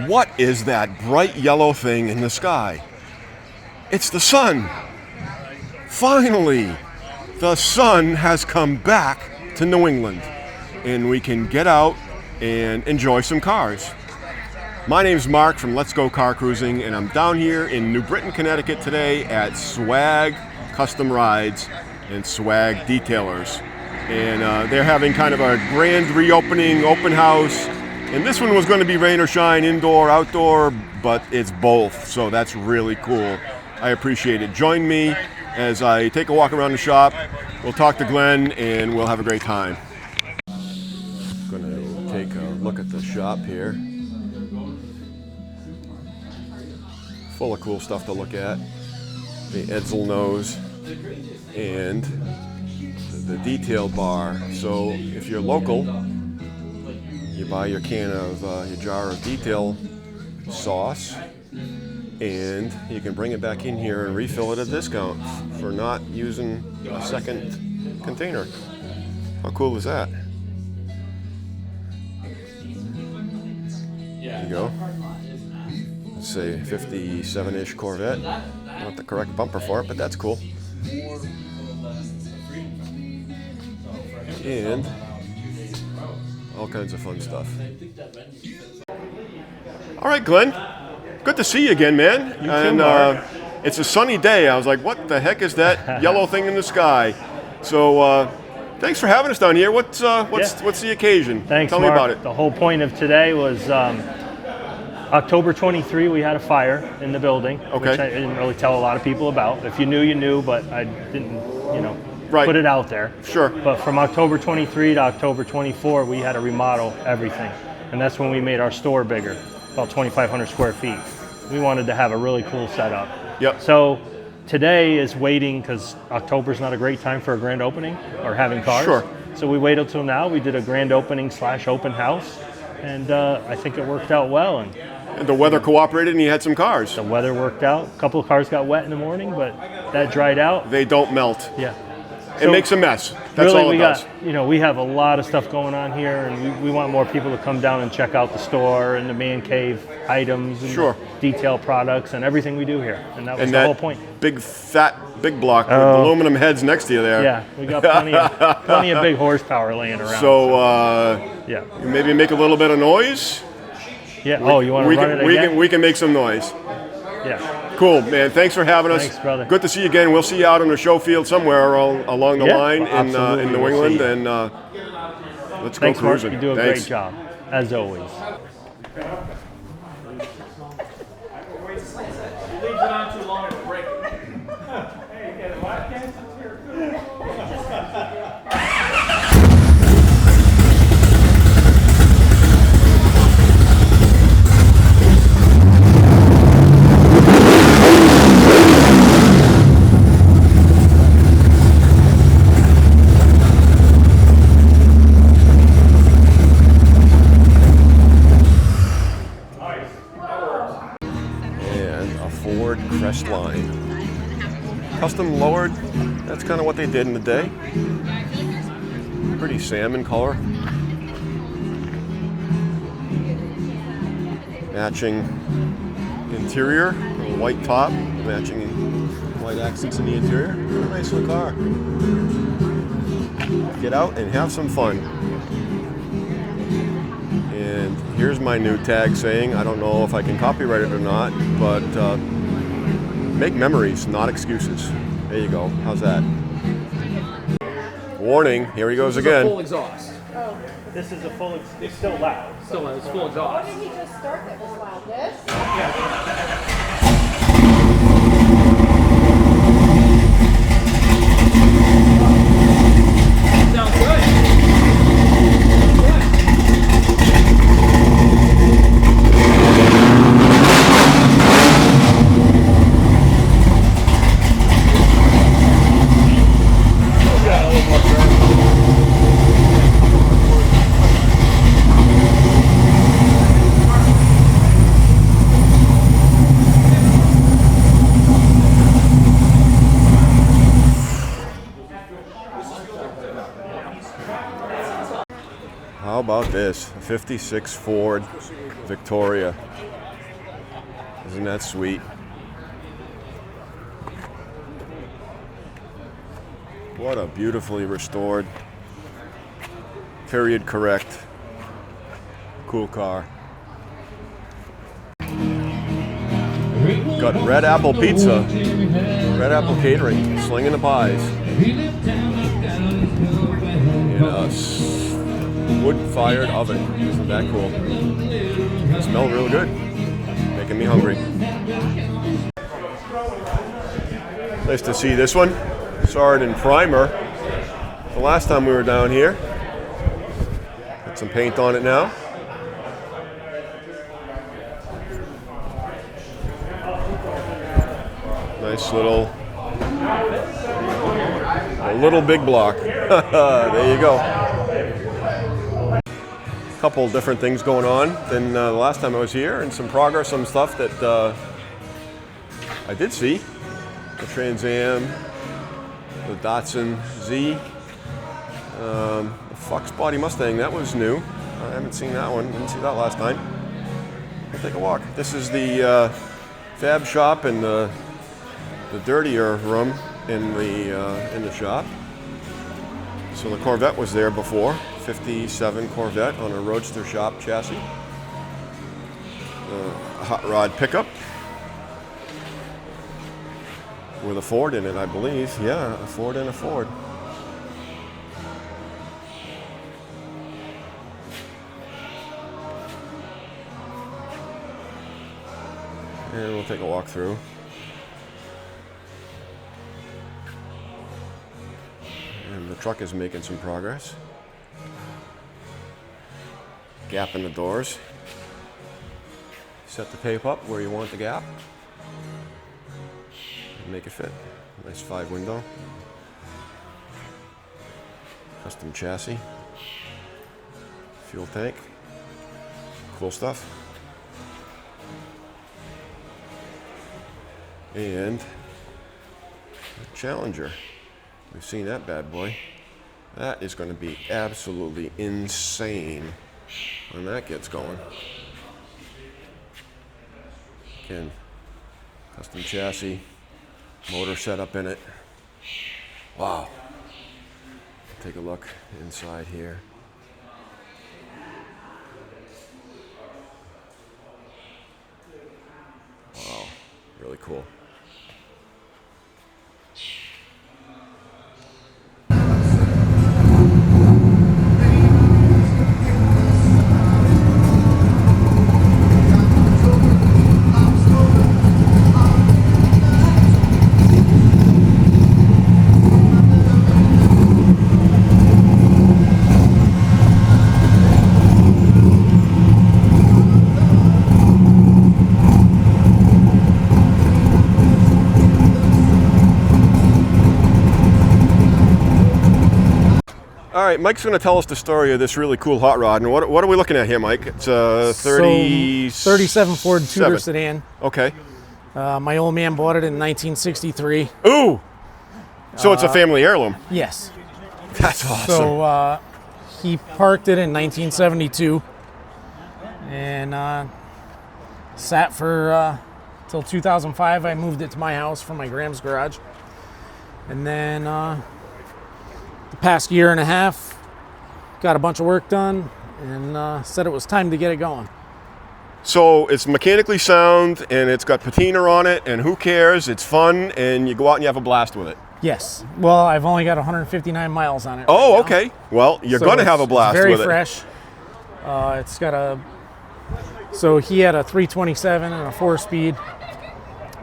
What is that bright yellow thing in the sky? It's the sun. Finally, the sun has come back to New England, and we can get out and enjoy some cars. My name's Mark from Let's Go Car Cruising, and I'm down here in New Britain, Connecticut today at Swag Custom Rides and Swag Detailers. And they're having kind of a grand reopening open house. And this one was going to be rain or shine, indoor, outdoor, but it's both, so that's really cool. I appreciate it. Join me as I take a walk around the shop. We'll talk to Glenn, and we'll have a great time. Going to take a look at the shop here. Full of cool stuff to look at. The Edsel nose and the detail bar. So if you're local, you buy your can of your jar of detail sauce, and you can bring it back in here and refill it at a discount for not using a second container. How cool is that? There you go. Let's say 57-ish Corvette. Not the correct bumper for it, but that's cool. And all kinds of fun stuff. All right, Glenn. Good to see you again, man. You too, Mark. It's a sunny day. I was like, what the heck is that yellow thing in the sky? So thanks for having us down here. What's the occasion? Thanks, Tell Mark. me about it. The whole point of today was October 23, we had a fire in the building, Okay. which I didn't really tell a lot of people about. If you knew, you knew, but I didn't, Right. put it out there. Sure. But from October 23 to October 24, we had to remodel everything. And that's when we made our store bigger, about 2,500 square feet. We wanted to have a really cool setup. Yep. So today is waiting, because October's not a great time for a grand opening or having cars. Sure. So we waited till now. We did a grand opening / open house, and I think it worked out well. And The weather cooperated, and you had some cars. the weather worked out. A couple of cars got wet in the morning, but that dried out. They don't melt. Yeah. It So makes a mess. That's really, all it does. we have a lot of stuff going on here, and we want more people to come down and check out the store and the man cave items and Sure. detail products and everything we do here. And that was And the that whole point. big block with Oh. aluminum heads next to you there. Yeah, we got plenty of big horsepower laying around. So yeah. maybe make a little bit of noise. Yeah. Oh, you want to run it again? We can make some noise. Yeah. Cool, man. Thanks for having us. Thanks, brother. Good to see you again. We'll see you out on the show field somewhere along the Yeah, line absolutely. in New We'll England, see you. and let's Thanks, go Mark. cruising. You do a Thanks. great job, as always. And a Ford Crestline. Custom lowered. That's kind of what they did in the day. Pretty salmon color. Matching interior, a white top, matching white accents in the interior. Very nice little car. Get out and have some fun. And here's my new tag saying, I don't know if I can copyright it or not, but make memories, not excuses. There you go. How's that? Warning, here he goes again. Full exhaust. This is it's still loud. Still, it's full Why exhaust. didn't he just start that was loud? This? Sounds good. How about this? A 56 Ford Victoria. Isn't that sweet? What a beautifully restored, period correct, cool car. Got Red Apple Pizza, Red Apple Catering, slinging the pies. In a wood-fired oven. Isn't that cool? It smells real good. Making me hungry. Nice to see this one. Saw it in primer the last time we were down here. Got some paint on it now. Nice little big block. There you go. A couple different things going on than the last time I was here, and some progress, some stuff that I did see. The Trans Am, the Datsun Z, the Fox Body Mustang, that was new. I haven't seen that one, didn't see that last time. We'll take a walk. This is the fab shop and the dirtier room in the shop. So the Corvette was there before, 57 Corvette on a Roadster shop chassis. A hot rod pickup with a Ford in it, I believe. Yeah, a Ford and a Ford. And we'll take a walk through. And the truck is making some progress. Gap in the doors. Set the tape up where you want the gap. And make it fit. Nice 5 window. Custom chassis. Fuel tank. Cool stuff. And the Challenger. We've seen that bad boy. That is going to be absolutely insane when that gets going. Again, custom chassis, motor setup in it. Wow. Take a look inside here. Wow, really cool. All right, Mike's going to tell us the story of this really cool hot rod. And what are we looking at here, Mike? It's a 37 Ford Tudor sedan. Okay. My old man bought it in 1963. Ooh! So it's a family heirloom. Yes. That's awesome. So he parked it in 1972 and sat for till 2005. I moved it to my house from my Graham's garage. And then the past year and a half, got a bunch of work done and said it was time to get it going. So it's mechanically sound and it's got patina on it, and who cares? It's fun, and you go out and you have a blast with it. Yes. Well, I've only got 159 miles on it. Oh, right now. okay. Well, you're going to have a blast with it. with It's very fresh. It's got a... So he had a 327 and a 4-speed.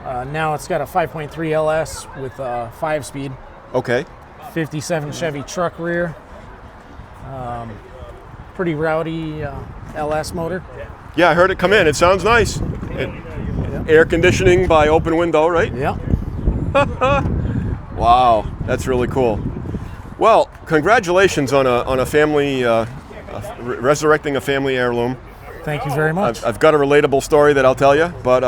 Now it's got a 5.3 LS with a 5-speed. Okay. 57 Chevy truck rear. Pretty rowdy LS motor. Yeah, I heard it come in. It sounds nice. Air conditioning by open window, right? Yeah. Wow, that's really cool. Well, congratulations on a family, resurrecting a family heirloom. Thank you very much. I've got a relatable story that I'll tell you, but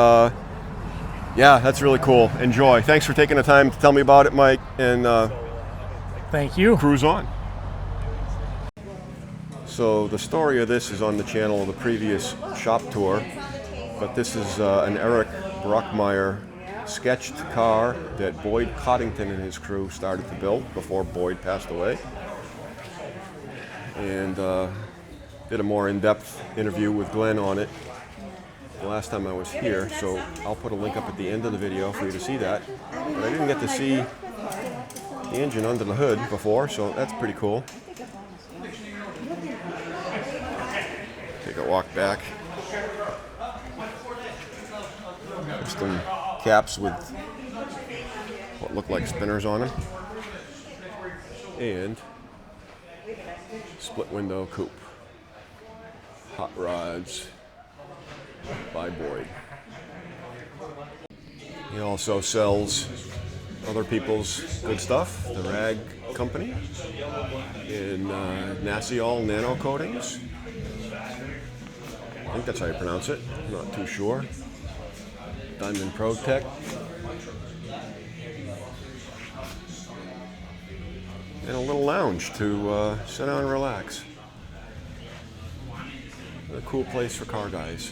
yeah, that's really cool. Enjoy. Thanks for taking the time to tell me about it, Mike, and thank you. Cruise on. So the story of this is on the channel of the previous shop tour. but this is an Eric Bruckmeyer sketched car that Boyd Coddington and his crew started to build before Boyd passed away. And did a more in-depth interview with Glenn on it the last time I was here, so I'll put a link up at the end of the video for you to see that. But I didn't get to see the engine under the hood before, so that's pretty cool. Take a walk back. Piston caps with what look like spinners on them. And split window coupe. Hot rods by Boyd. He also sells other people's good stuff, the Rag Company in Naciol Nano Coatings. I think that's how you pronounce it, I'm not too sure. Diamond Pro Tech. And a little lounge to sit down and relax. A cool place for car guys.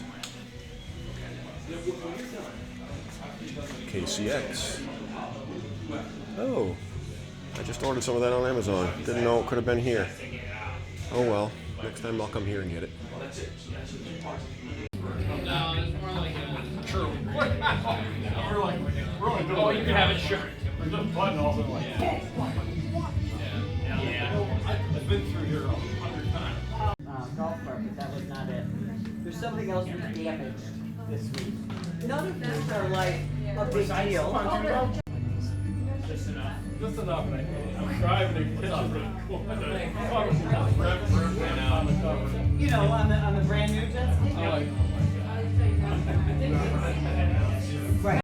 KCX. Oh, I just ordered some of that on Amazon. Didn't know it could have been here. Oh well, next time I'll come here and get it. Oh, you can have it, sure. I've been through here 100 times. Golf cart, but that was not it. There's something else that's damaged this week. None of these are like a big deal. Just enough. I'm driving to catch really cool. You know, on the brand new jet ski. Right.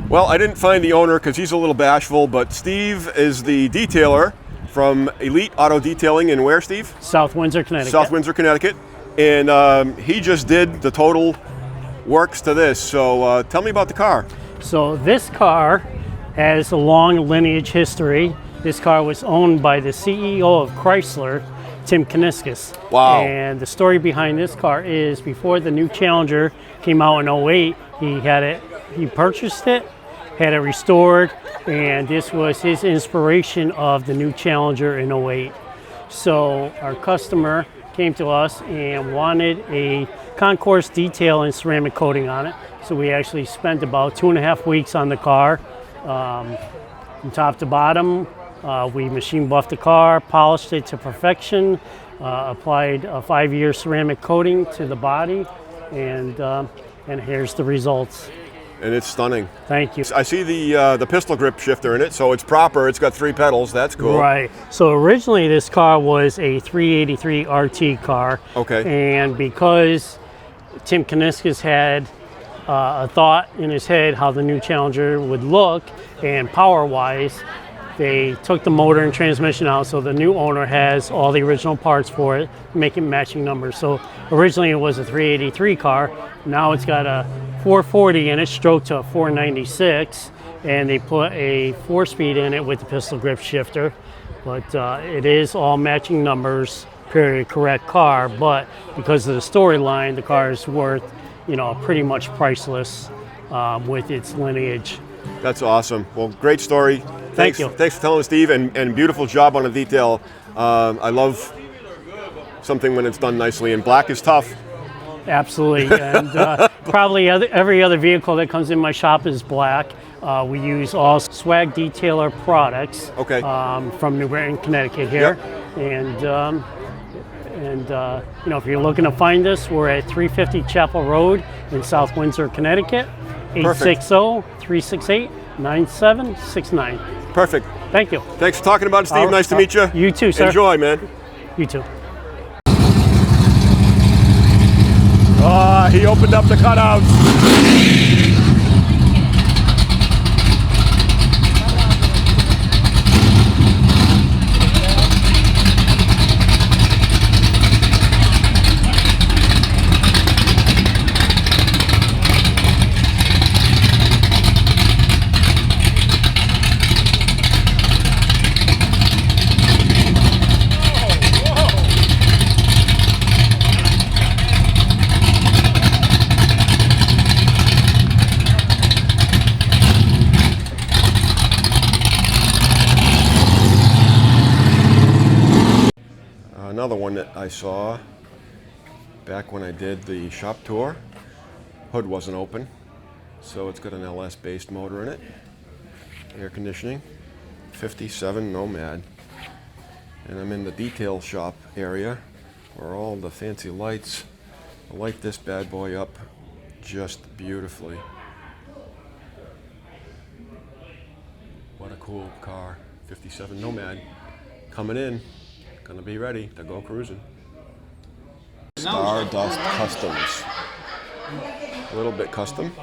Well, I didn't find the owner because he's a little bashful, but Steve is the detailer from Elite Auto Detailing in where, Steve? South Windsor, Connecticut. South Windsor, Connecticut. And he just did the total works to this. So tell me about the car. So this car has a long lineage history. This car was owned by the CEO of Chrysler, Tim Kuniskis. Wow. And the story behind this car is before the new Challenger came out in 08, he purchased it, had it restored, and this was his inspiration of the new Challenger in 08. So our customer came to us and wanted a concourse detail and ceramic coating on it. So we actually spent about 2.5 weeks on the car, from top to bottom. We machine buffed the car, polished it to perfection, applied a 5-year ceramic coating to the body, and here's the results. And it's stunning. Thank you. I see the pistol grip shifter in it, so it's proper. It's got 3 pedals. That's cool. Right. So originally this car was a 383 RT car. Okay. And because Tim Kuniskis had a thought in his head how the new Challenger would look and power-wise, they took the motor and transmission out, so the new owner has all the original parts for it, making matching numbers. So originally it was a 383 car. Now it's got a 440 in it, stroked to a 496, and they put a 4-speed in it with the pistol grip shifter. But it is all matching numbers, period, correct car. But because of the storyline, the car is worth, pretty much priceless with its lineage. That's awesome. Well, great story. Thank you. Thanks for telling us, Steve, and beautiful job on the detail. I love something when it's done nicely, and black is tough. Absolutely, and probably every other vehicle that comes in my shop is black. We use all Swag Detailer products. Okay. From New Britain, Connecticut here. Yep. And if you're looking to find us, we're at 350 Chapel Road in South Windsor, Connecticut. 860-368-9769. Perfect. Thank you. Thanks for talking about it, Steve. Nice to meet you. You too, sir. Enjoy, man. You too. He opened up the cutouts. another one that I saw back when I did the shop tour. Hood wasn't open, so it's got an LS-based motor in it. Air conditioning, 57 Nomad. And I'm in the detail shop area where all the fancy lights light this bad boy up just beautifully. What a cool car, 57 Nomad. Coming in, gonna be ready to go cruising. Stardust Customs. A little bit custom,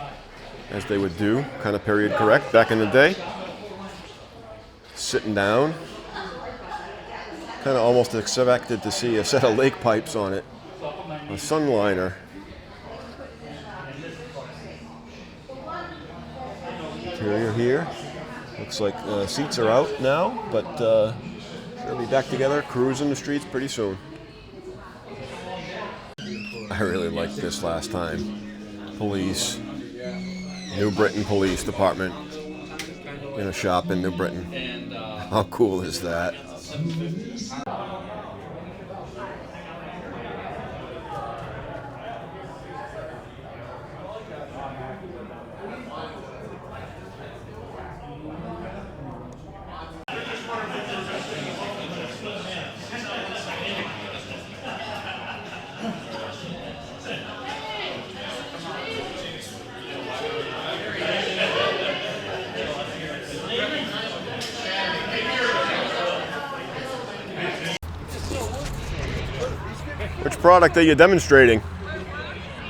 as they would do, kind of period correct back in the day. Sitting down, kind of almost expected to see a set of lake pipes on it. A sunliner. Interior here. Looks like seats are out now, but they'll be back together, cruising the streets pretty soon. I really liked this last time. Police, New Britain Police Department in a shop in New Britain. How cool is that? Which product are you demonstrating?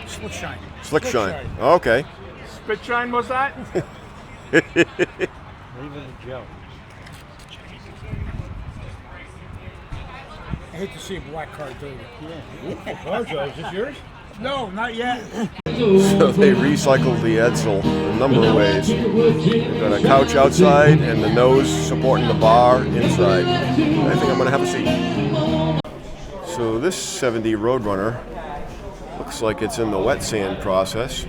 Slick shine. Slick Shine. Okay. Spit shine was that? Leave it a joke. I hate to see a black car dirty. Yeah. Car, Joe, is this yours? No, not yet. So they recycled the Edsel a number of ways. They've got a couch outside and the nose supporting the bar inside. I think I'm going to have a seat. So this 70 Roadrunner looks like it's in the wet sand process.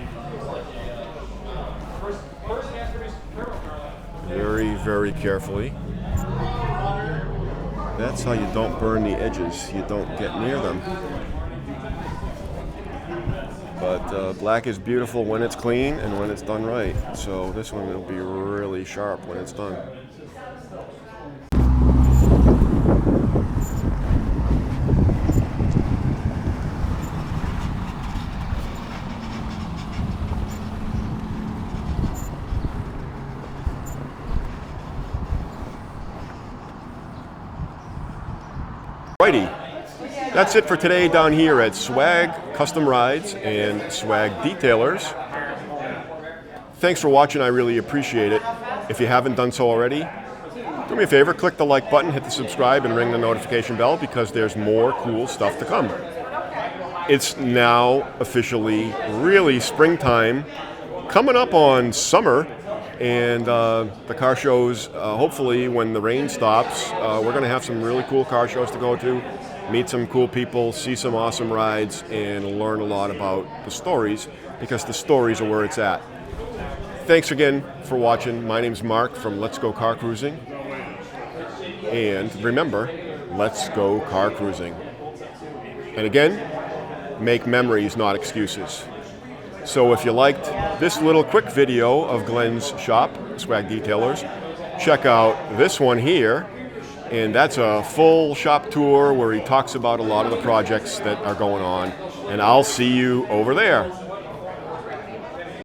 Very, very carefully. That's how you don't burn the edges. You don't get near them. But black is beautiful when it's clean and when it's done right. So this one will be really sharp when it's done. Righty. That's it for today down here at Swag Custom Rides and Swag Detailers. Thanks for watching, I really appreciate it. If you haven't done so already, do me a favor, click the like button, hit the subscribe, and ring the notification bell because there's more cool stuff to come. It's now officially really springtime, coming up on summer, and the car shows, hopefully when the rain stops, we're going to have some really cool car shows to go to. Meet some cool people, see some awesome rides, and learn a lot about the stories, because the stories are where it's at. Thanks again for watching. My name's Mark from Let's Go Car Cruising. And remember, let's go car cruising. And again, make memories, not excuses. So if you liked this little quick video of Glenn's shop, Swag Detailers, check out this one here. And that's a full shop tour where he talks about a lot of the projects that are going on. And I'll see you over there.